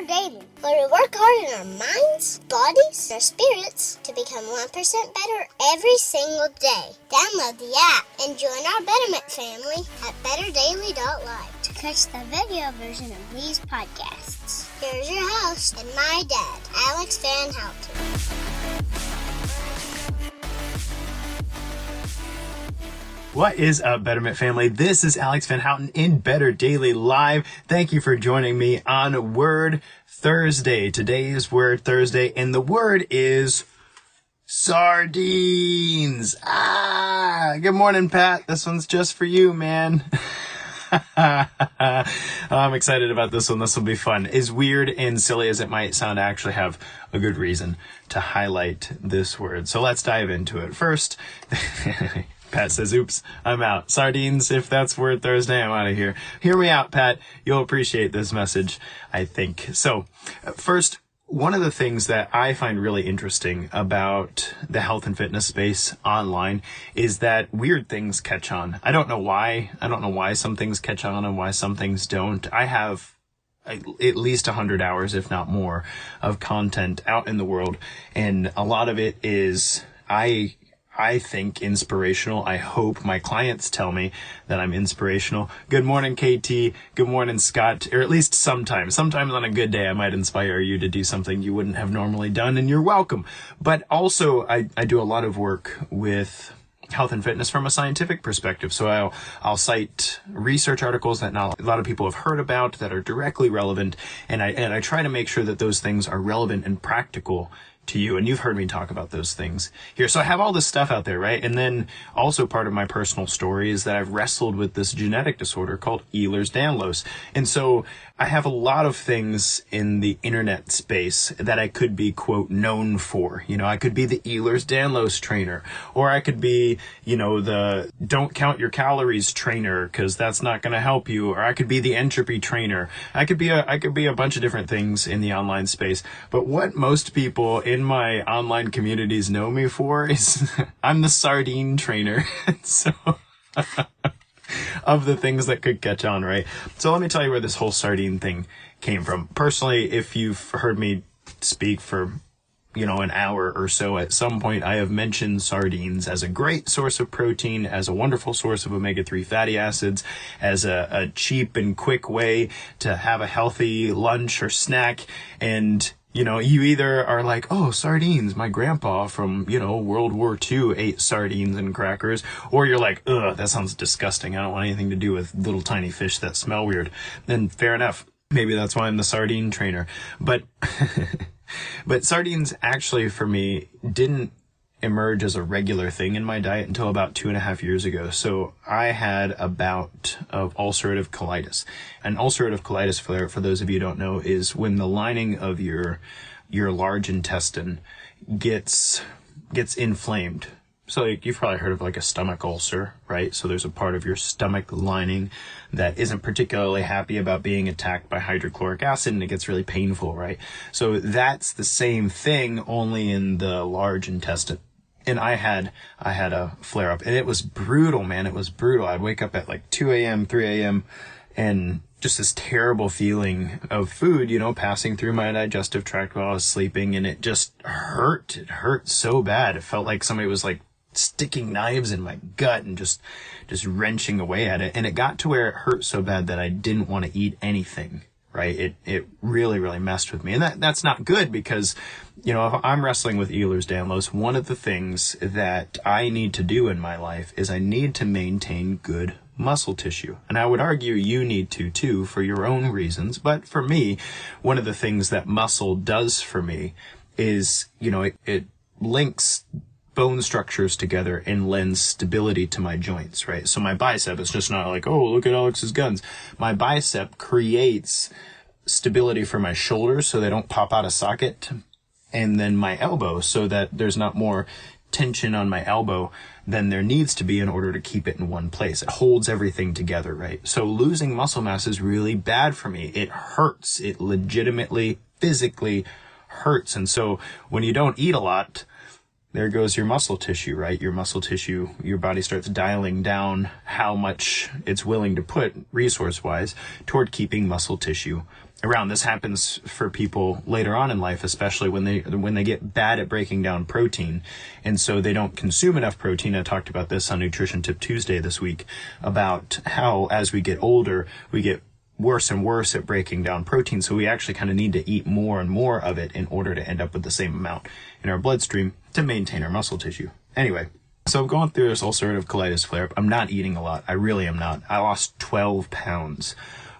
Better Daily, where we work hard in our minds, bodies, and our spirits to become 1% better every single day. Download the app and join our Betterment family at betterdaily.live to catch the video version of these podcasts. Here's your host and my dad, Alex Van Houten. What is up, Betterment family? This is Alex Van Houten in Better Daily Live. Thank you for joining me on Word Thursday. Today is Word Thursday, and the word is sardines. Good morning, Pat. This one's just for you, man. I'm excited about this one. This will be fun. As weird and silly as it might sound, I actually have a good reason to highlight this word. So let's dive into it. First, Pat says, oops, I'm out. Sardines, if that's Word Thursday, I'm out of here. Hear me out, Pat. You'll appreciate this message, I think. So, first, one of the things that I find really interesting about the health and fitness space online is that weird things catch on. I don't know why. I don't know why some things catch on and why some things don't. I have at least 100 hours, if not more, of content out in the world, and a lot of it is I think inspirational. I hope my clients tell me that I'm inspirational. Good morning, KT. Good morning, Scott. Or at least sometimes on a good day, I might inspire you to do something you wouldn't have normally done, and you're welcome. But also, I do a lot of work with health and fitness from a scientific perspective. So I'll cite research articles that not a lot of people have heard about that are directly relevant, and I try to make sure that those things are relevant and practical to you, and you've heard me talk about those things here. So I have all this stuff out there, right? And then also part of my personal story is that I've wrestled with this genetic disorder called Ehlers-Danlos. And so I have a lot of things in the internet space that I could be, quote, known for. You know, I could be the Ehlers-Danlos trainer, or I could be, you know, the don't count your calories trainer, because that's not going to help you, or I could be the entropy trainer. I could be a bunch of different things in the online space. But what most people in my online communities know me for is I'm the sardine trainer. So of the things that could catch on, right? So let me tell you where this whole sardine thing came from. Personally, if you've heard me speak for, you know, an hour or so, at some point I have mentioned sardines as a great source of protein, as a wonderful source of omega-3 fatty acids, as a cheap and quick way to have a healthy lunch or snack. And you know, you either are like, oh, sardines, my grandpa from, you know, World War II ate sardines and crackers, or you're like, ugh, that sounds disgusting. I don't want anything to do with little tiny fish that smell weird. Then fair enough. Maybe that's why I'm the sardine trainer. But, but sardines actually for me didn't emerge as a regular thing in my diet until about 2.5 years ago. So I had a bout of ulcerative colitis. And ulcerative colitis, for those of you who don't know, is when the lining of your large intestine gets inflamed. So you've probably heard of like a stomach ulcer, right? So there's a part of your stomach lining that isn't particularly happy about being attacked by hydrochloric acid, and it gets really painful, right? So that's the same thing, only in the large intestine. And I had a flare up, and it was brutal, man. It was brutal. I'd wake up at like 2 a.m., 3 a.m., and just this terrible feeling of food, you know, passing through my digestive tract while I was sleeping, and it just hurt. It hurt so bad. It felt like somebody was like sticking knives in my gut and just wrenching away at it. And it got to where it hurt so bad that I didn't want to eat anything, right? It really, really messed with me. And that's not good, because, you know, if I'm wrestling with Ehlers-Danlos, one of the things that I need to do in my life is I need to maintain good muscle tissue. And I would argue you need to too, for your own reasons. But for me, one of the things that muscle does for me is, you know, it links bone structures together and lends stability to my joints, right? So my bicep is just not like, oh, look at Alex's guns. My bicep creates stability for my shoulders so they don't pop out of socket, and then my elbow so that there's not more tension on my elbow than there needs to be in order to keep it in one place. It holds everything together, right? So losing muscle mass is really bad for me. It hurts. It legitimately, physically hurts. And so when you don't eat a lot, there goes your muscle tissue, right? Your muscle tissue, your body starts dialing down how much it's willing to put resource-wise toward keeping muscle tissue around. This happens for people later on in life, especially when they get bad at breaking down protein, and so they don't consume enough protein. I talked about this on Nutrition Tip Tuesday this week, about how as we get older, we get worse and worse at breaking down protein. So we actually kind of need to eat more and more of it in order to end up with the same amount in our bloodstream to maintain our muscle tissue. Anyway, so I'm going through this ulcerative colitis flare-up. I'm not eating a lot. I really am not. I lost 12 pounds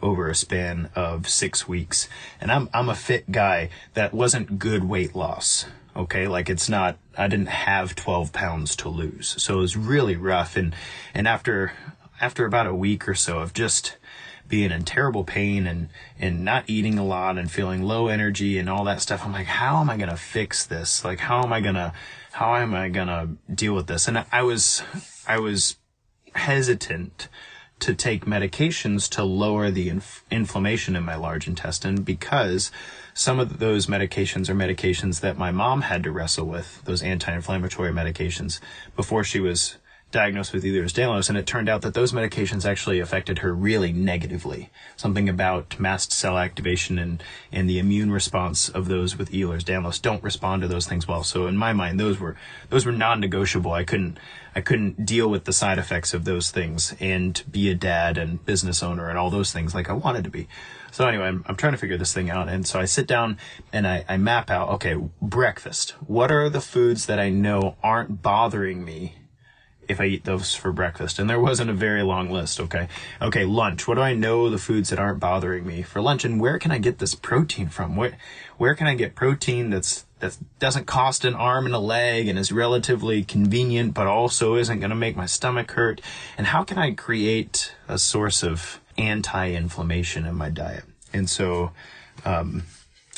over a span of 6 weeks. And I'm a fit guy. That wasn't good weight loss. Okay. Like it's not, I didn't have 12 pounds to lose. So it was really rough. And after about a week or so of just being in terrible pain and not eating a lot and feeling low energy and all that stuff, I'm like, how am I going to fix this? Like, how am I going to deal with this? And I was hesitant to take medications to lower the inflammation in my large intestine, because some of those medications are medications that my mom had to wrestle with, those anti-inflammatory medications, before she was diagnosed with Ehlers-Danlos, and it turned out that those medications actually affected her really negatively. Something about mast cell activation and the immune response of those with Ehlers-Danlos don't respond to those things well. So in my mind, those were non-negotiable. I couldn't deal with the side effects of those things and be a dad and business owner and all those things like I wanted to be. So anyway, I'm trying to figure this thing out. And so I sit down and I map out, okay, breakfast. What are the foods that I know aren't bothering me if I eat those for breakfast? And there wasn't a very long list. Okay, lunch. What do I know the foods that aren't bothering me for lunch? And where can I get this protein from? Where can I get protein that doesn't cost an arm and a leg and is relatively convenient, but also isn't going to make my stomach hurt? And how can I create a source of anti-inflammation in my diet? And so,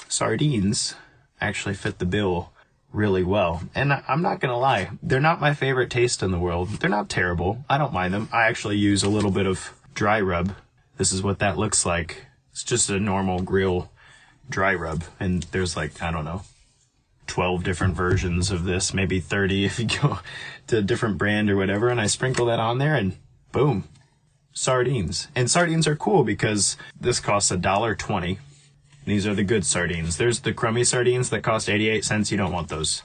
sardines actually fit the bill really well. And I'm not going to lie, they're not my favorite taste in the world. They're not terrible. I don't mind them. I actually use a little bit of dry rub. This is what that looks like. It's just a normal grill dry rub. And there's 12 different versions of this, maybe 30 if you go to a different brand or whatever. And I sprinkle that on there and boom, sardines. And sardines are cool because this costs $1.20. These are the good sardines. There's the crummy sardines that cost 88 cents. You don't want those.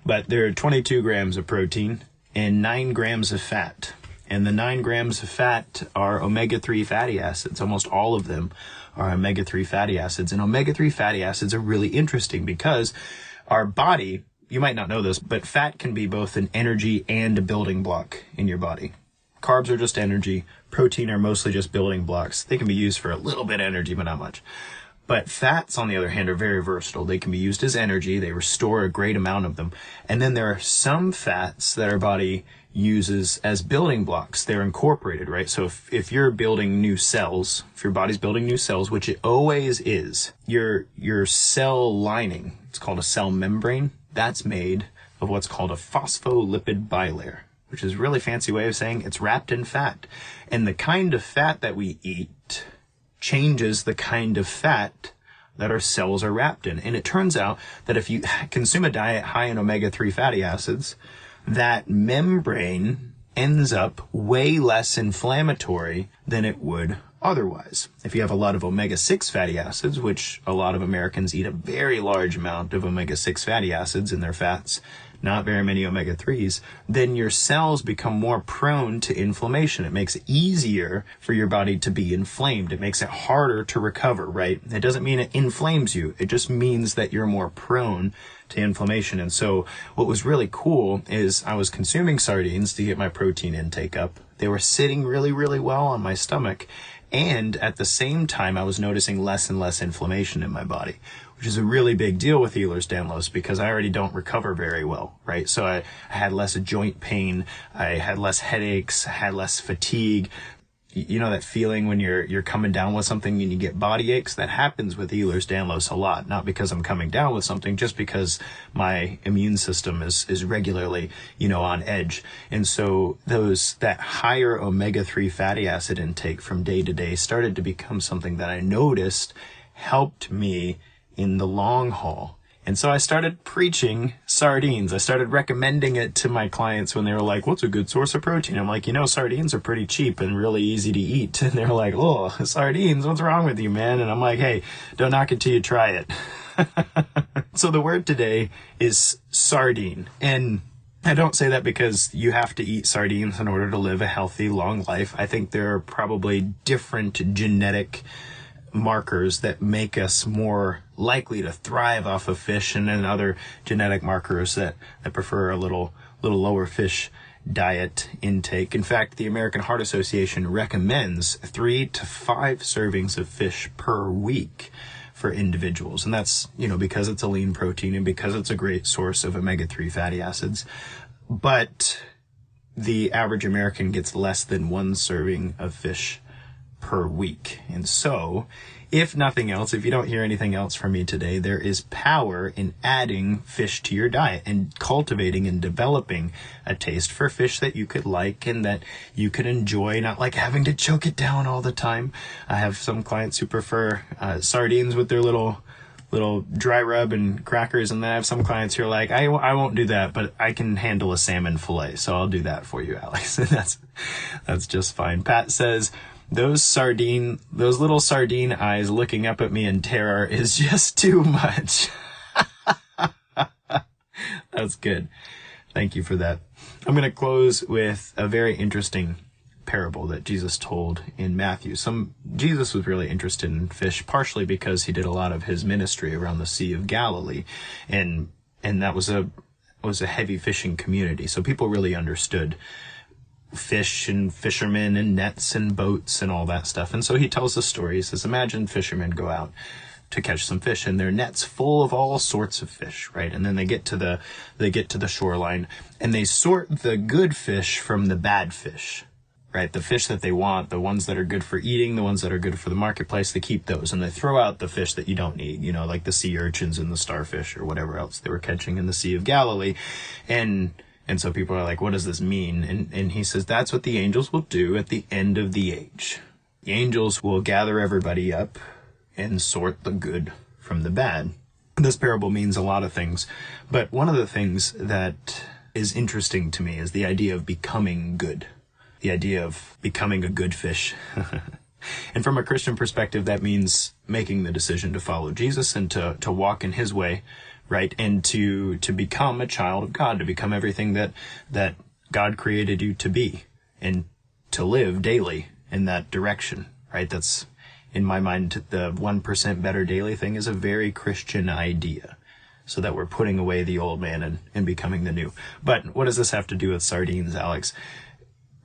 But there are 22 grams of protein and 9 grams of fat. And the 9 grams of fat are omega-3 fatty acids. Almost all of them are omega-3 fatty acids. And omega-3 fatty acids are really interesting because our body, you might not know this, but fat can be both an energy and a building block in your body. Carbs are just energy. Protein are mostly just building blocks. They can be used for a little bit of energy, but not much. But fats, on the other hand, are very versatile. They can be used as energy. They restore a great amount of them. And then there are some fats that our body uses as building blocks. They're incorporated, right? So if you're building new cells, if your body's building new cells, which it always is, your cell lining, it's called a cell membrane, that's made of what's called a phospholipid bilayer, which is a really fancy way of saying it's wrapped in fat. And the kind of fat that we eat changes the kind of fat that our cells are wrapped in. And it turns out that if you consume a diet high in omega-3 fatty acids, that membrane ends up way less inflammatory than it would otherwise. If you have a lot of omega-6 fatty acids, which a lot of Americans eat a very large amount of omega-6 fatty acids in their fats, not very many omega-3s, then your cells become more prone to inflammation. It makes it easier for your body to be inflamed. It makes it harder to recover, right? It doesn't mean it inflames you. It just means that you're more prone to inflammation. And so what was really cool is I was consuming sardines to get my protein intake up. They were sitting really, really well on my stomach. And at the same time, I was noticing less and less inflammation in my body, which is a really big deal with Ehlers-Danlos because I already don't recover very well, right? So I had less joint pain, I had less headaches, I had less fatigue. You know that feeling when you're coming down with something and you get body aches? That happens with Ehlers-Danlos a lot. Not because I'm coming down with something, just because my immune system is regularly, on edge. And so that higher omega-3 fatty acid intake from day to day started to become something that I noticed helped me in the long haul. And so I started preaching sardines. I started recommending it to my clients when they were like, what's a good source of protein? I'm like, sardines are pretty cheap and really easy to eat. And they're like, oh, sardines, what's wrong with you, man? And I'm like, hey, don't knock it till you try it. So the word today is sardine. And I don't say that because you have to eat sardines in order to live a healthy, long life. I think there are probably different genetic markers that make us more likely to thrive off of fish, and then other genetic markers that prefer a little lower fish diet intake. In fact, the American Heart Association recommends 3 to 5 servings of fish per week for individuals. And that's, because it's a lean protein and because it's a great source of omega-3 fatty acids. But the average American gets less than 1 serving of fish per week. And so, if nothing else, if you don't hear anything else from me today, there is power in adding fish to your diet and cultivating and developing a taste for fish that you could like and that you could enjoy, not like having to choke it down all the time. I have some clients who prefer sardines with their little dry rub and crackers, and then I have some clients who are like, I won't do that, but I can handle a salmon fillet, so I'll do that for you, Alex. That's just fine. Pat says, those little sardine eyes looking up at me in terror is just too much. That's good. Thank you for that. I'm going to close with a very interesting parable that Jesus told in Matthew. Jesus was really interested in fish, partially because he did a lot of his ministry around the Sea of Galilee, and that was a heavy fishing community. So people really understood fish and fishermen and nets and boats and all that stuff. And so he tells the story. He says, imagine fishermen go out to catch some fish and their net's full of all sorts of fish, right? And then they get to the shoreline and they sort the good fish from the bad fish, right? The fish that they want, the ones that are good for eating, the ones that are good for the marketplace, they keep those and they throw out the fish that you don't need, like the sea urchins and the starfish or whatever else they were catching in the Sea of Galilee. And so people are like, what does this mean? And he says, that's what the angels will do at the end of the age. The angels will gather everybody up and sort the good from the bad. This parable means a lot of things, but one of the things that is interesting to me is the idea of becoming good, the idea of becoming a good fish. And from a Christian perspective, that means making the decision to follow Jesus and to walk in his way, right? And to become a child of God, to become everything that God created you to be, and to live daily in that direction, right? That's, in my mind, the 1% better daily thing is a very Christian idea, so that we're putting away the old man and becoming the new. But what does this have to do with sardines, Alex?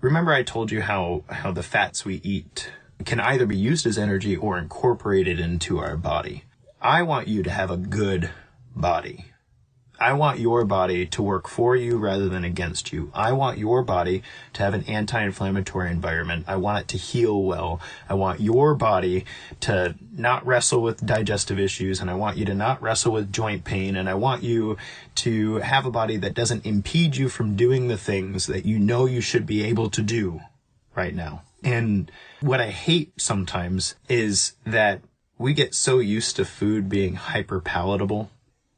Remember I told you how the fats we eat can either be used as energy or incorporated into our body. I want you to have a good body. I want your body to work for you rather than against you. I want your body to have an anti-inflammatory environment. I want it to heal well. I want your body to not wrestle with digestive issues, and I want you to not wrestle with joint pain, and I want you to have a body that doesn't impede you from doing the things that you know you should be able to do right now. And what I hate sometimes is that we get so used to food being hyper palatable.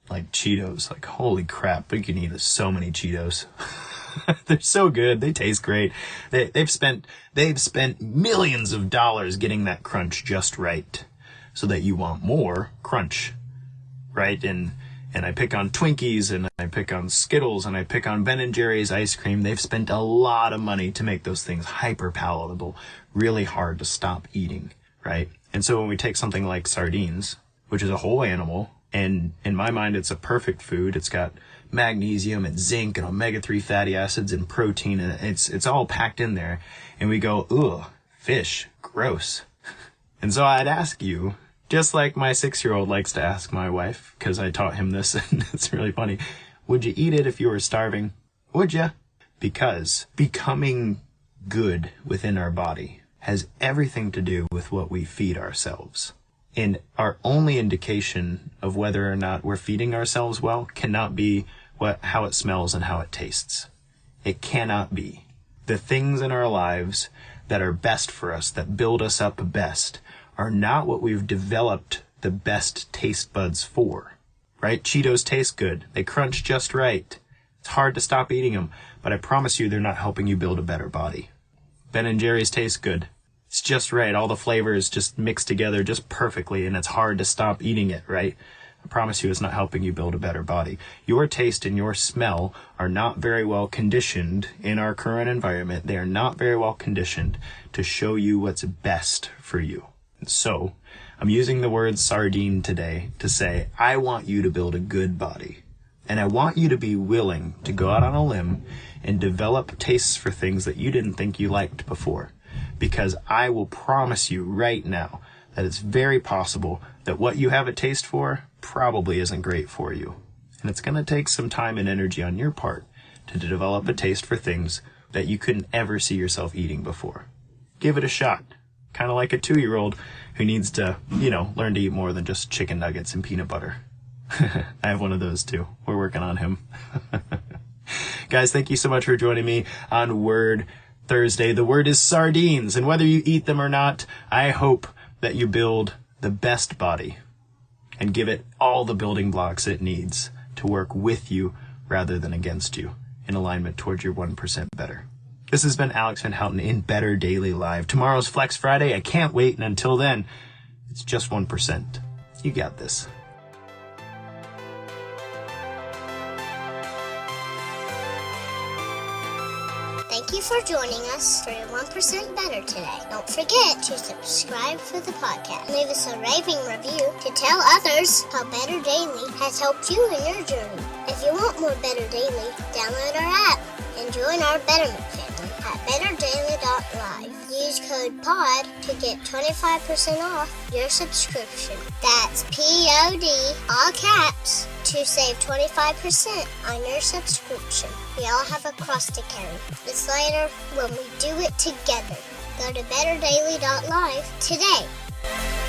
Like Cheetos, like holy crap, we can eat so many Cheetos. They're so good. They taste great. They've spent millions of dollars getting that crunch just right, so that you want more crunch, right? And I pick on Twinkies, and I pick on Skittles, and I pick on Ben & Jerry's ice cream. They've spent a lot of money to make those things hyper palatable, really hard to stop eating, right? And so when we take something like sardines, which is a whole animal, and in my mind, it's a perfect food. It's got magnesium and zinc and omega-3 fatty acids and protein, and it's all packed in there. And we go, ugh, fish, gross. And so I'd ask you, just like my 6-year-old likes to ask my wife, because I taught him this, and it's really funny, would you eat it if you were starving? Would you? Because becoming good within our body has everything to do with what we feed ourselves. And our only indication of whether or not we're feeding ourselves well cannot be how it smells and how it tastes. It cannot be. The things in our lives that are best for us, that build us up best, are not what we've developed the best taste buds for, right? Cheetos taste good. They crunch just right. It's hard to stop eating them, but I promise you they're not helping you build a better body. Ben & Jerry's taste good. It's just right. All the flavors just mix together just perfectly, and it's hard to stop eating it, right? I promise you it's not helping you build a better body. Your taste and your smell are not very well conditioned in our current environment. They are not very well conditioned to show you what's best for you. And so, I'm using the word sardine today to say, I want you to build a good body. And I want you to be willing to go out on a limb and develop tastes for things that you didn't think you liked before. Because I will promise you right now that it's very possible that what you have a taste for probably isn't great for you. And it's going to take some time and energy on your part to develop a taste for things that you couldn't ever see yourself eating before. Give it a shot. Kind of like a 2-year-old who needs to, learn to eat more than just chicken nuggets and peanut butter. I have one of those too. We're working on him. Guys, thank you so much for joining me on Word Thursday. The word is sardines, and whether you eat them or not, I hope that you build the best body and give it all the building blocks it needs to work with you rather than against you in alignment towards your 1% better. This has been Alex Van Houten in Better Daily Live. Tomorrow's Flex Friday. I can't wait, and until then, it's just 1%. You got this. Thank you for joining us for your 1% Better today. Don't forget to subscribe for the podcast. Leave us a raving review to tell others how Better Daily has helped you in your journey. If you want more Better Daily, download our app and join our Betterment family at betterdaily.live. Use code POD to get 25% off your subscription. That's POD, all caps, to save 25% on your subscription. We all have a cross to carry. It's lighter when we do it together. Go to betterdaily.live today.